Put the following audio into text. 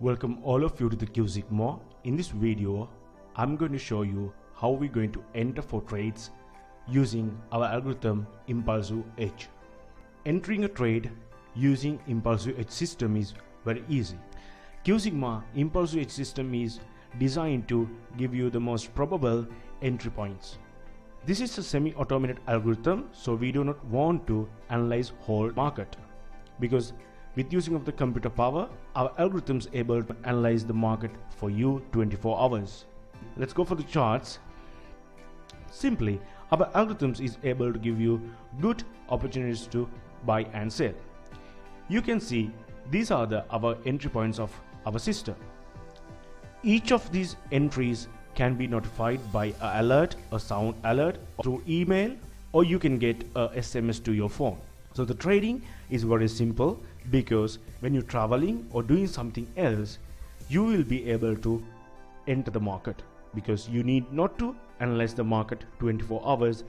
Welcome all of you to the Qsigma. In this video, I'm going to show you how we're going to enter for trades using our algorithm Impulsive Edge. Entering a trade using Impulsive Edge system is very easy. Qsigma Impulsive Edge system is designed to give you the most probable entry points. This is a semi-automated algorithm, so we do not want to analyze whole market, because with using of the computer power, our algorithm is able to analyze the market for you 24 hours. Let's go for the charts. Simply, our algorithms is able to give you good opportunities to buy and sell. You can see these are our entry points of our system. Each of these entries can be notified by an alert, a sound alert, through email, or you can get a SMS to your phone. So the trading is very simple, because when you're traveling or doing something else, you will be able to enter the market, because you need not to analyze the market 24 hours.